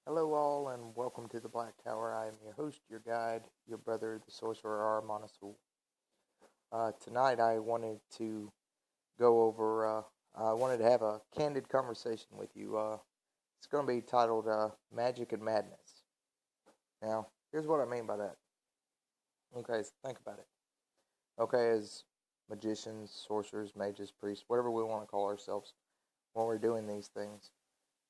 Hello, all, and welcome to the Black Tower. I am your host, your guide, your brother, the sorcerer Armanasul. Tonight, I wanted to I wanted to have a candid conversation with you. It's going to be titled Magick and Madness. Now, here's what I mean by that. Okay, so think about it. Okay, as magicians, sorcerers, mages, priests, whatever we want to call ourselves, when we're doing these things,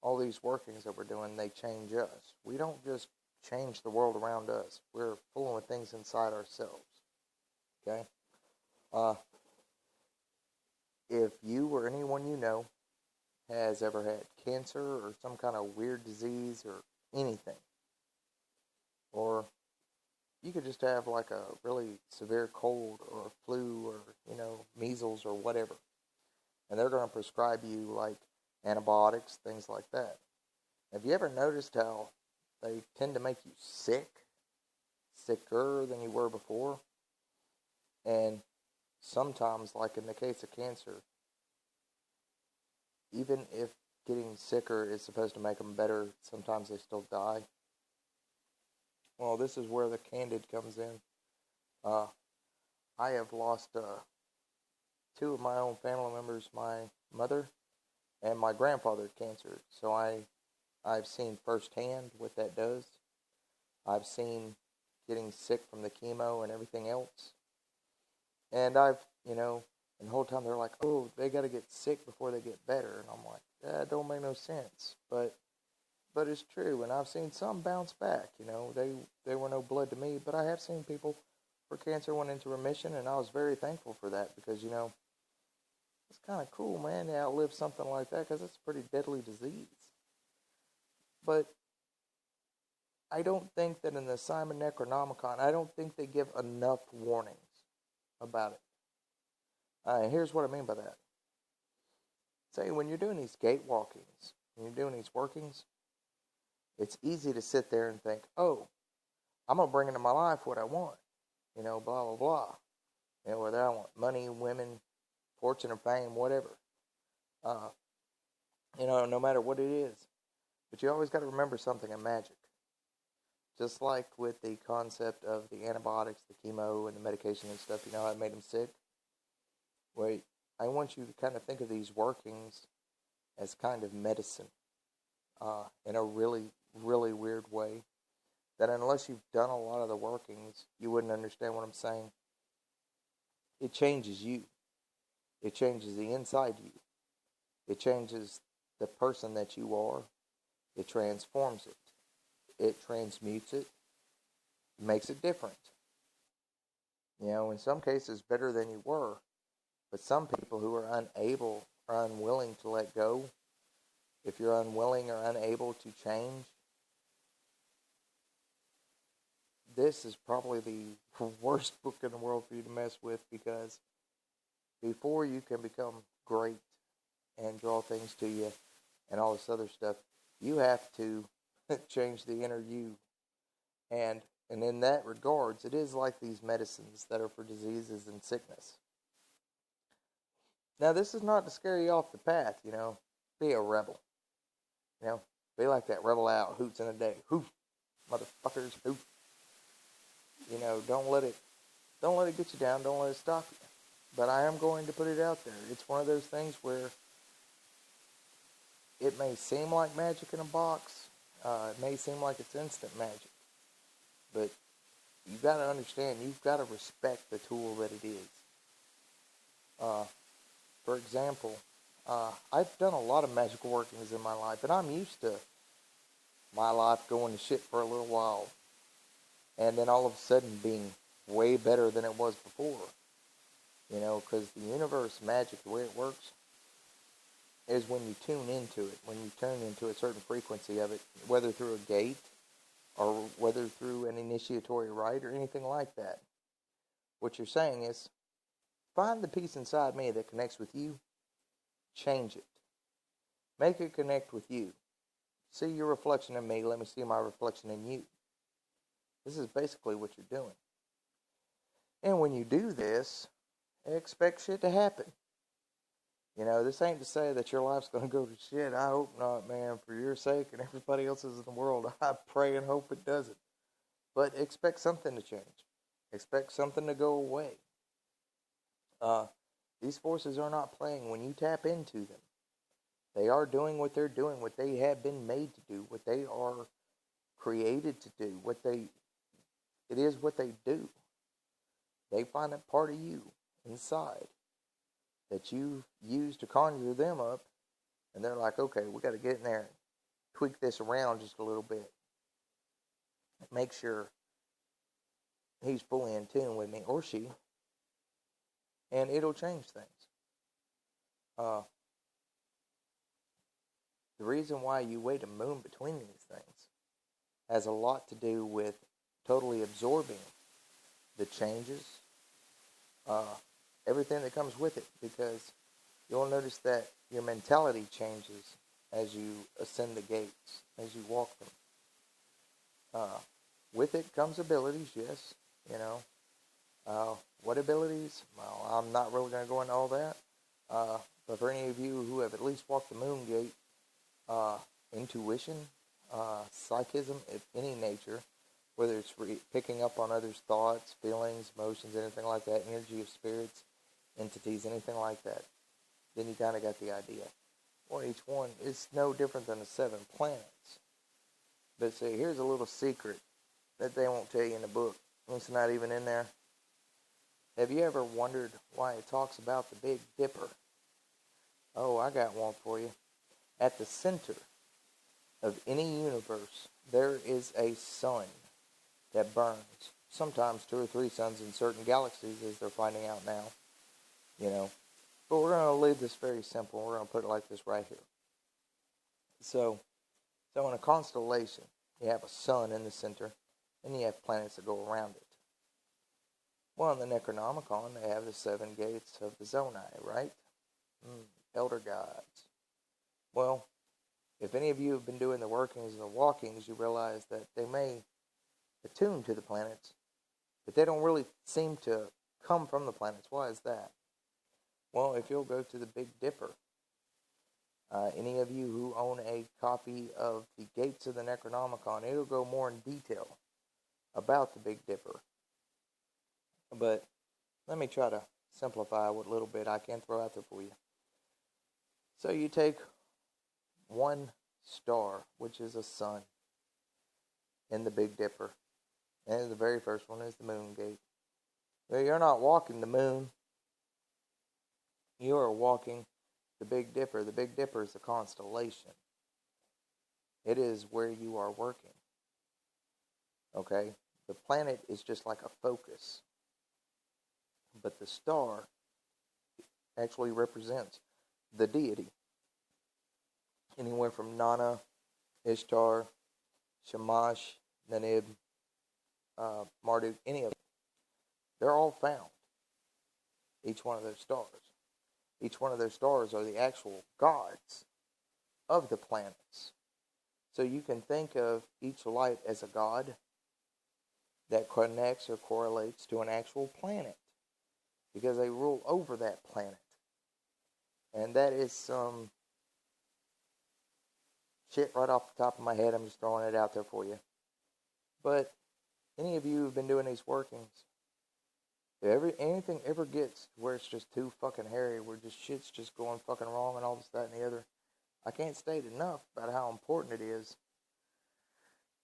all these workings that we're doing, they change us. We don't just change the world around us. We're fooling with things inside ourselves. Okay? Uh, if you or anyone you know has ever had cancer or some kind of weird disease or anything, or you could just have like a really severe cold or flu or, measles or whatever, and they're going to prescribe you like antibiotics, things like that. Have you ever noticed how they tend to make you sicker than you were before? And sometimes, like in the case of cancer, even if getting sicker is supposed to make them better, sometimes they still die. Well, this is where the candid comes in. I have lost two of my own family members, my mother and my grandfather, to cancer. So I've seen firsthand what that does. I've seen getting sick from the chemo and everything else. And and the whole time they're like, oh, they got to get sick before they get better. And I'm like, that don't make no sense. But it's true. And I've seen some bounce back. They were no blood to me. But I have seen people where cancer went into remission. And I was very thankful for that because, it's kind of cool, man, to outlive something like that because it's a pretty deadly disease. But I don't think that in the Simon Necronomicon, I don't think they give enough warnings about it. Here's what I mean by that. Say, when you're doing these gate walkings, when you're doing these workings, it's easy to sit there and think, oh, I'm going to bring into my life what I want. Blah, blah, blah. Whether I want money, women, fortune, or fame, whatever. No matter what it is. But you always got to remember something in magic. Just like with the concept of the antibiotics, the chemo, and the medication and stuff, how it made them sick? Wait, I want you to kind of think of these workings as kind of medicine in a really, really weird way. That unless you've done a lot of the workings, you wouldn't understand what I'm saying. It changes you. It changes the inside you. It changes the person that you are. It transforms it. It transmutes it. Makes it different. In some cases better than you were. But some people who are unable or unwilling to let go, if you're unwilling or unable to change, this is probably the worst book in the world for you to mess with, because before you can become great and draw things to you and all this other stuff, you have to change the inner you. And in that regards, it is like these medicines that are for diseases and sickness. Now, this is not to scare you off the path, Be a rebel. Be like that rebel out, hoots in a day. Hoof, motherfuckers, hoof. Don't let it get you down. Don't let it stop you. But I am going to put it out there. It's one of those things where it may seem like magic in a box. It may seem like it's instant magic. But you've got to understand, you've got to respect the tool that it is. For example, I've done a lot of magical workings in my life, and I'm used to my life going to shit for a little while, and then all of a sudden being way better than it was before. Because the universe magic, the way it works, is when you tune into it, when you tune into a certain frequency of it, whether through a gate or whether through an initiatory rite or anything like that. What you're saying is, find the piece inside me that connects with you, change it. Make it connect with you. See your reflection in me, let me see my reflection in you. This is basically what you're doing. And when you do this, expect shit to happen. You know, this ain't to say that your life's going to go to shit. I hope not, man. For your sake and everybody else's in the world, I pray and hope it doesn't. But expect something to change. Expect something to go away. These forces are not playing when you tap into them. They are doing what they're doing, what they have been made to do, what they are created to do, it is what they do. They find a part of you inside that you use to conjure them up, and they're like, okay, we got to get in there and tweak this around just a little bit. Make sure he's fully in tune with me, or she, and it'll change things. The reason why you wait a moon between these things has a lot to do with totally absorbing the changes, everything that comes with it, because you'll notice that your mentality changes as you ascend the gates, as you walk them. With it comes abilities, yes, you know. What abilities? Well, I'm not really going to go into all that. But for any of you who have at least walked the moon gate, intuition, psychism of any nature, whether it's picking up on others' thoughts, feelings, emotions, anything like that, energy of spirits, entities, anything like that, then you kind of got the idea. Well, each one is no different than the 7 planets. But see, here's a little secret that they won't tell you in the book. It's not even in there. Have you ever wondered why it talks about the Big Dipper? Oh, I got one for you. At the center of any universe, there is a sun that burns. Sometimes 2 or 3 suns in certain galaxies, as they're finding out now. You know. But we're going to leave this very simple. We're going to put it like this right here. So in a constellation, you have a sun in the center, and you have planets that go around it. Well, in the Necronomicon, they have the 7 gates of the Zonai, right? Elder gods. Well, if any of you have been doing the workings and the walkings, you realize that they may attune to the planets, but they don't really seem to come from the planets. Why is that? Well, if you'll go to the Big Dipper, any of you who own a copy of the Gates of the Necronomicon, it'll go more in detail about the Big Dipper. But let me try to simplify what little bit I can throw out there for you. So you take one star, which is a sun, in the Big Dipper. And the very first one is the moon gate. Well, you're not walking the moon. You are walking the Big Dipper. The Big Dipper is a constellation. It is where you are working. Okay? The planet is just like a focus. But the star actually represents the deity. Anywhere from Nana, Ishtar, Shamash, Nanib, Marduk, any of them. They're all found. Each one of those stars. Each one of those stars are the actual gods of the planets. So you can think of each light as a god that connects or correlates to an actual planet, because they rule over that planet. And that is some shit right off the top of my head. I'm just throwing it out there for you. But any of you who've been doing these workings, if anything ever gets where it's just too fucking hairy, where just shit's just going fucking wrong and all this, that, and the other, I can't state enough about how important it is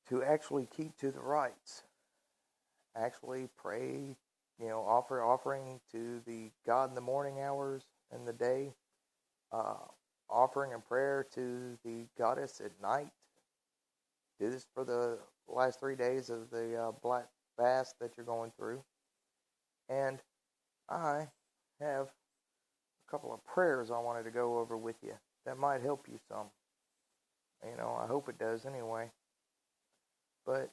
to actually keep to the rites. Actually pray, offering to the God in the morning hours and the day, offering and prayer to the goddess at night. Do this for the last 3 days of the black fast that you're going through. And I have a couple of prayers I wanted to go over with you that might help you some. I hope it does anyway. But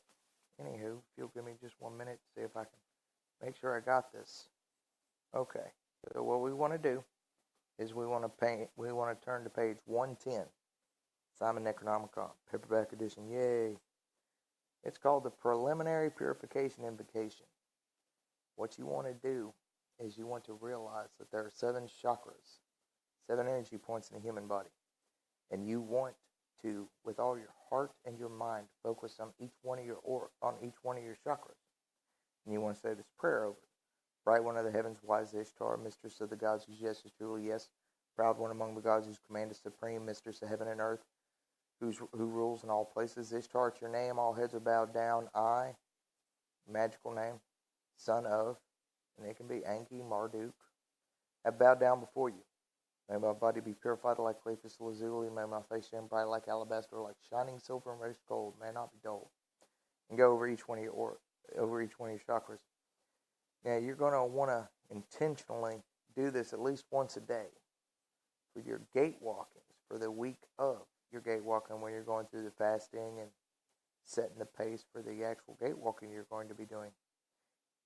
anywho, if you'll give me just 1 minute to see if I can make sure I got this. Okay, so what we want to do is we want to turn to page 110, Simon Necronomicon, paperback edition, yay. It's called the Preliminary Purification Invocation. What you want to do is you want to realize that there are 7 chakras, 7 energy points in the human body. And you want to, with all your heart and your mind, focus on each one of your chakras. And you want to say this prayer over it. Bright one of the heavens, wise Ishtar, mistress of the gods, whose yes is truly yes. Proud one among the gods, whose command is supreme, mistress of heaven and earth, who rules in all places. Ishtar, it's your name, all heads are bowed down. I, magical name, son of, and it can be Anki, Marduk, have bowed down before you. May my body be purified like lapis lazuli. May my face shine bright like alabaster, like shining silver and reddish gold. May not be dull. And go over each one of your chakras. Now you're going to want to intentionally do this at least once a day for your gate walkings, for the week of your gate walking when you're going through the fasting and setting the pace for the actual gate walking you're going to be doing.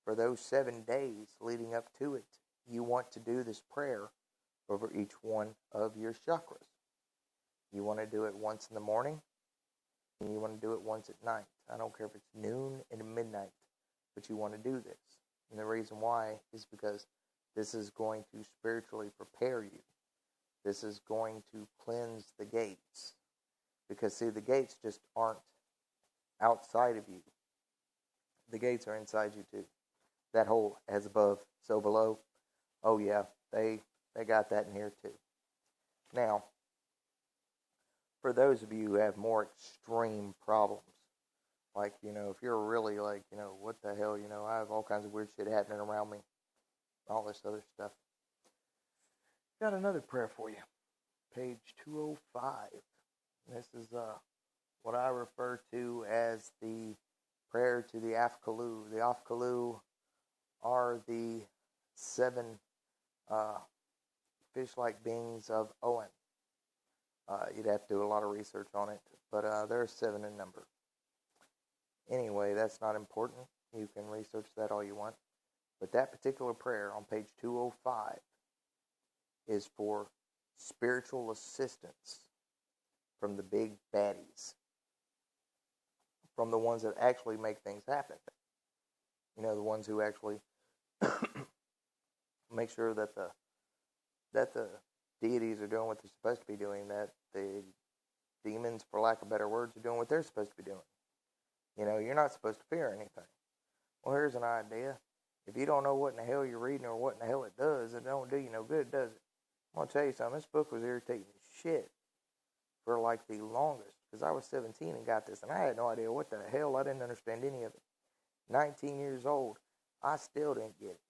For those 7 days leading up to it, you want to do this prayer over each one of your chakras. You want to do it once in the morning, and you want to do it once at night. I don't care if it's noon and midnight, but you want to do this. And the reason why is because this is going to spiritually prepare you. This is going to cleanse the gates. Because, see, the gates just aren't outside of you. The gates are inside you, too. That whole as above, so below. Oh, yeah, they got that in here, too. Now, for those of you who have more extreme problems, like, if you're really like, what the hell, I have all kinds of weird shit happening around me, all this other stuff. Got another prayer for you. Page 205. This is what I refer to as the prayer to the Afkalu. The Afkalu are the 7 fish-like beings of Owen. You'd have to do a lot of research on it, but there are 7 in number. Anyway, that's not important. You can research that all you want. But that particular prayer on page 205 is for spiritual assistance from the big baddies, from the ones that actually make things happen. The ones who actually make sure that the deities are doing what they're supposed to be doing, that the demons, for lack of better words, are doing what they're supposed to be doing. You're not supposed to fear anything. Well, here's an idea. If you don't know what in the hell you're reading or what in the hell it does, it don't do you no good, does it? I'm going to tell you something. This book was irritating shit for like the longest, because I was 17 and got this, and I had no idea what the hell. I didn't understand any of it. 19 years old, I still didn't get it.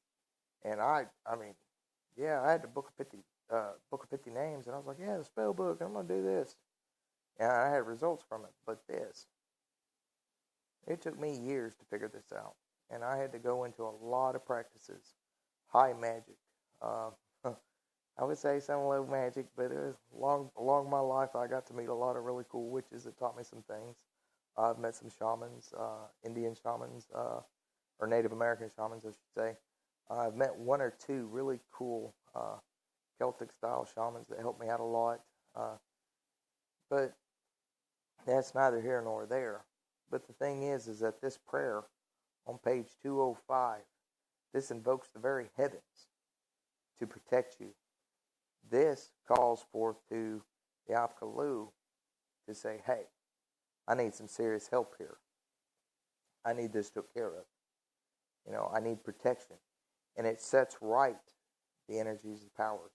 And I had the book of 50 names, and I was like, yeah, the spell book, I'm going to do this. And I had results from it, but it took me years to figure this out. And I had to go into a lot of practices. High magic. I would say some low magic, but it was along my life, I got to meet a lot of really cool witches that taught me some things. I've met some shamans, Indian shamans, or Native American shamans, I should say. I've met 1 or 2 really cool Celtic-style shamans that helped me out a lot. But that's neither here nor there. But the thing is that this prayer on page 205, this invokes the very heavens to protect you. This calls forth to the Afkalu to say, hey, I need some serious help here. I need this took care of. I need protection. And it sets right the energies and powers.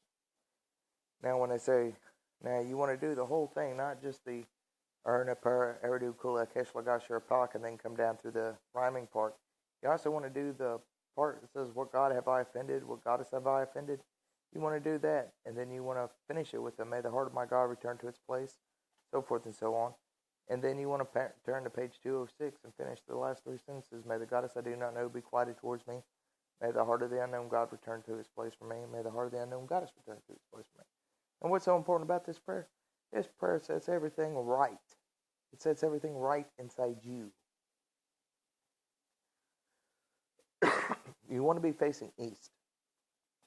Now, when they say, now you want to do the whole thing, not just the Erna Per Eridu Kula Keshlagashira Pak and then come down through the rhyming part. You also want to do the part that says, what God have I offended? What goddess have I offended? You want to do that. And then you want to finish it with the may the heart of my God return to its place, so forth and so on. And then you want to turn to page 206 and finish the last 3 sentences. May the goddess I do not know be quieted towards me. May the heart of the unknown God return to its place for me. May the heart of the unknown goddess return to its place for me. And what's so important about this prayer? This prayer sets everything right. It sets everything right inside you. You want to be facing east,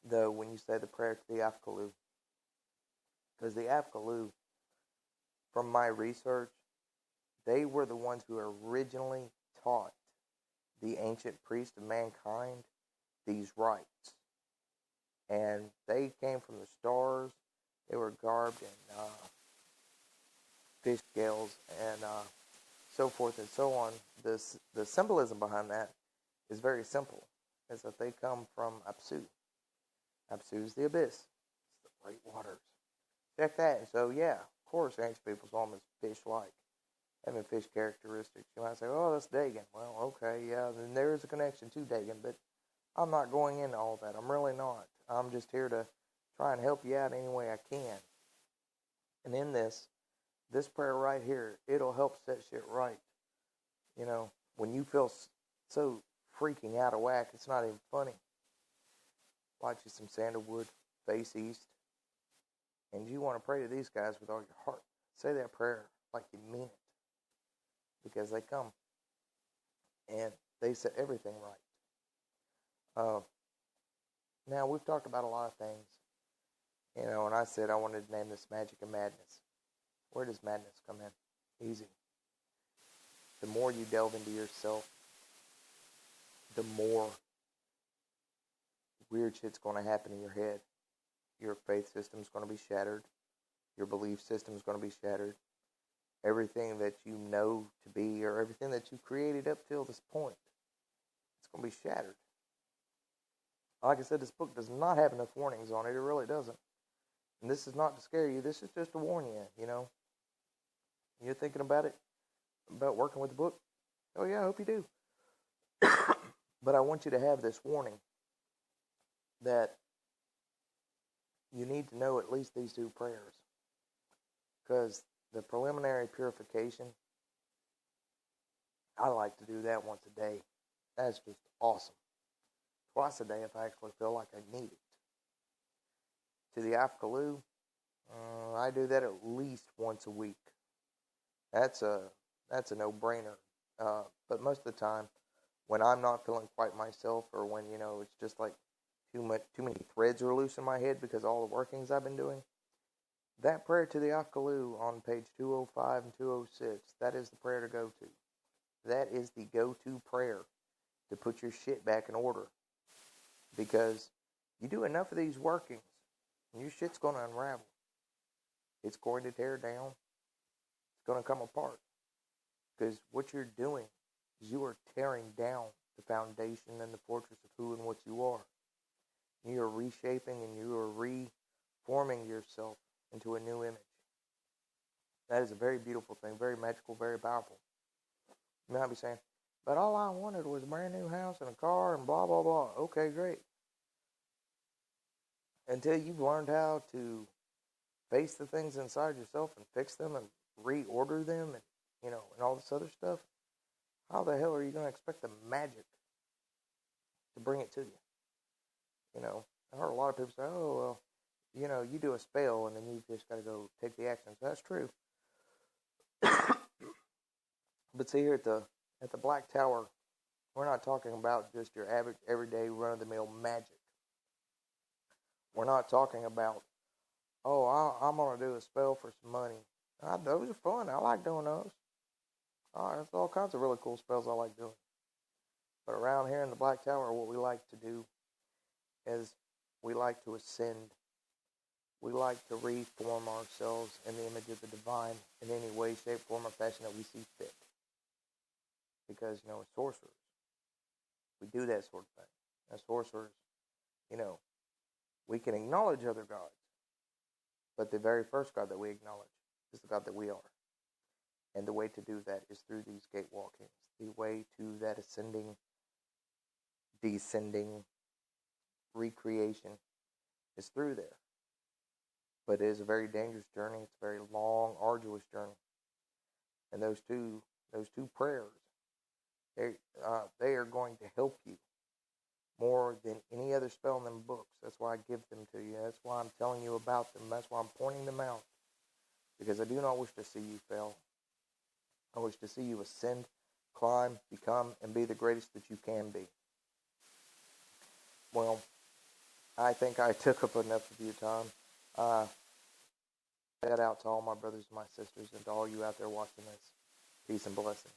though, when you say the prayer to the Afkalu. Because the Afkalu, from my research, they were the ones who originally taught the ancient priest of mankind these rites. And they came from the stars. They were garbed in fish scales and so forth and so on. The symbolism behind that is very simple. Is that they come from Apsu. Apsu is the abyss. It's the great waters. Check that. So yeah, of course, ancient people saw them as fish-like, having fish characteristics. You might say, oh, that's Dagon. Well, okay, yeah, then there is a connection to Dagon, but I'm not going into all that. I'm really not. I'm just here to try and help you out any way I can. And in this prayer right here, it'll help set shit right. You know, when you feel so freaking out of whack, it's not even funny. Light you some sandalwood, face east, and you want to pray to these guys with all your heart. Say that prayer like you mean it, because they come and they set everything right. Now, we've talked about a lot of things, you know, and I said I wanted to name this Magick and Madness. Where does madness come in? Easy. The more you delve into yourself, the more weird shit's going to happen in your head. Your faith system's going to be shattered. Your belief system's going to be shattered. Everything that you know to be, or everything that you created up till this point, it's going to be shattered. Like I said, this book does not have enough warnings on it. It really doesn't. And this is not to scare you. This is just to warn you, you know. You're thinking about it, about working with the book? Oh yeah, I hope you do. But I want you to have this warning that you need to know at least these two prayers. Because the preliminary purification, I like to do that once a day. That's just awesome. Twice a day if I actually feel like I need it. To the Afkalu, I do that at least once a week. That's a no-brainer. But most of the time, when I'm not feeling quite myself, or when, you know, it's just like too many threads are loose in my head because all the workings I've been doing, that prayer to the Afkalu on page 205 and 206, that is the prayer to go to. That is the go-to prayer to put your shit back in order. Because you do enough of these workings, and your shit's going to unravel. It's going to tear down. It's going to come apart. Because what you're doing is you are tearing down the foundation and the fortress of who and what you are. You are reshaping and you are reforming yourself into a new image. That is a very beautiful thing, very magical, very powerful. You might be saying, but all I wanted was a brand new house and a car and blah, blah, blah. Okay, great. Until you've learned how to face the things inside yourself and fix them and reorder them and, you know, and all this other stuff, how the hell are you going to expect the magic to bring it to you? You know, I heard a lot of people say, oh, well, you know, you do a spell and then you just got to go take the action. So that's true. But see, here at the Black Tower, we're not talking about just your average, everyday, run-of-the-mill magic. We're not talking about, oh, I'm going to do a spell for some money. Those are fun. I like doing those. There's all kinds of really cool spells I like doing. But around here in the Black Tower, what we like to do is we like to ascend. We like to reform ourselves in the image of the divine in any way, shape, form, or fashion that we see fit. Because, you know, as sorcerers, we do that sort of thing. As sorcerers, you know, we can acknowledge other gods. But the very first God that we acknowledge is the God that we are. And the way to do that is through these gate walkings. The way to that ascending, descending, recreation is through there. But it is a very dangerous journey. It's a very long, arduous journey. And those two prayers, they are going to help you more than any other spell in them books. That's why I give them to you. That's why I'm telling you about them. That's why I'm pointing them out. Because I do not wish to see you fail. I wish to see you ascend, climb, become, and be the greatest that you can be. Well, I think I took up enough of your time. Shout out to all my brothers and my sisters and to all you out there watching this. Peace and blessings.